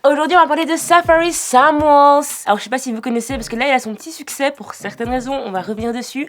Aujourd'hui, on va parler de Safari Samuels. Alors, je sais pas si vous connaissez, parce que là, il a son petit succès pour certaines raisons. On va revenir dessus.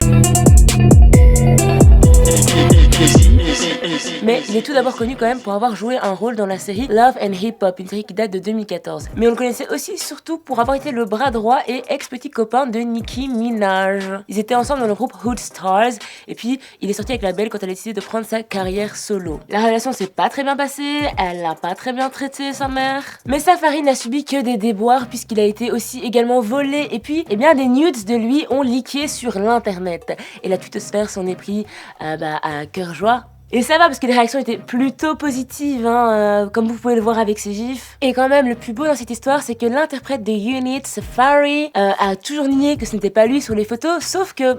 Mais il est tout d'abord connu quand même pour avoir joué un rôle dans la série Love and Hip Hop, une série qui date de 2014. Mais on le connaissait aussi surtout pour avoir été le bras droit et ex-petit copain de Nicki Minaj. Ils étaient ensemble dans le groupe Hood Stars, et puis il est sorti avec la belle quand elle a décidé de prendre sa carrière solo. La relation s'est pas très bien passée, elle l'a pas très bien traité sa mère. Mais Safari n'a subi que des déboires puisqu'il a été aussi également volé, et puis eh bien des nudes de lui ont leaké sur l'internet. Et la twittosphère s'en est pris à cœur joie. Et ça va parce que les réactions étaient plutôt positives, comme vous pouvez le voir avec ces gifs. Et quand même, le plus beau dans cette histoire, c'est que l'interprète de Unit, Safari, a toujours nié que ce n'était pas lui sur les photos, sauf que,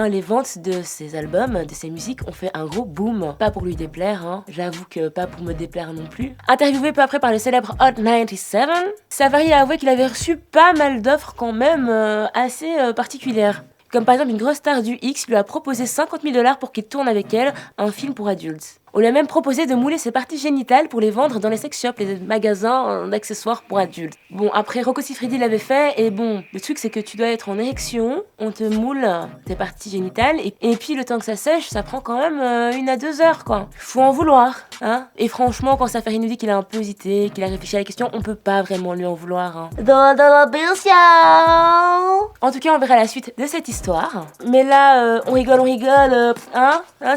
les ventes de ses albums, de ses musiques, ont fait un gros boom. Pas pour lui déplaire, j'avoue que pas pour me déplaire non plus. Interviewé peu après par le célèbre Hot 97, Safari a avoué qu'il avait reçu pas mal d'offres quand même assez particulières. Comme par exemple une grosse star du X lui a proposé 50 000 $ pour qu'il tourne avec elle un film pour adultes. On lui a même proposé de mouler ses parties génitales pour les vendre dans les sex shops, les magasins d'accessoires pour adultes. Bon, après Rocco Siffredi l'avait fait, et bon, le truc c'est que tu dois être en érection, on te moule tes parties génitales, et puis le temps que ça sèche, ça prend quand même 1 à 2 heures, quoi. Faut en vouloir, hein. Et franchement, quand Safari nous dit qu'il a un peu hésité, qu'il a réfléchi à la question, on peut pas vraiment lui en vouloir, Dans la En tout cas, on verra la suite de cette histoire. Mais là, on rigole,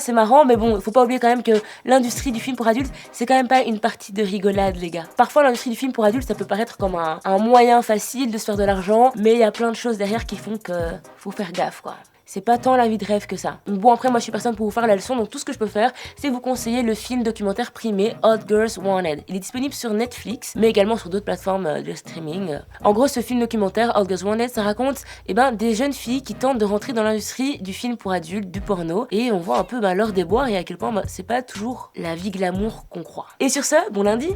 c'est marrant, mais bon, faut pas oublier quand même que l'industrie du film pour adultes, c'est quand même pas une partie de rigolade, les gars. Parfois, l'industrie du film pour adultes, ça peut paraître comme un moyen facile de se faire de l'argent, mais il y a plein de choses derrière qui font que faut faire gaffe, quoi. C'est pas tant la vie de rêve que ça. Bon, après, moi, je suis personne pour vous faire la leçon, donc tout ce que je peux faire, c'est vous conseiller le film documentaire primé Hot Girls Wanted. Il est disponible sur Netflix, mais également sur d'autres plateformes de streaming. En gros, ce film documentaire Hot Girls Wanted, ça raconte des jeunes filles qui tentent de rentrer dans l'industrie du film pour adultes, du porno, et on voit un peu leur déboire et à quel point c'est pas toujours la vie glamour qu'on croit. Et sur ce, bon lundi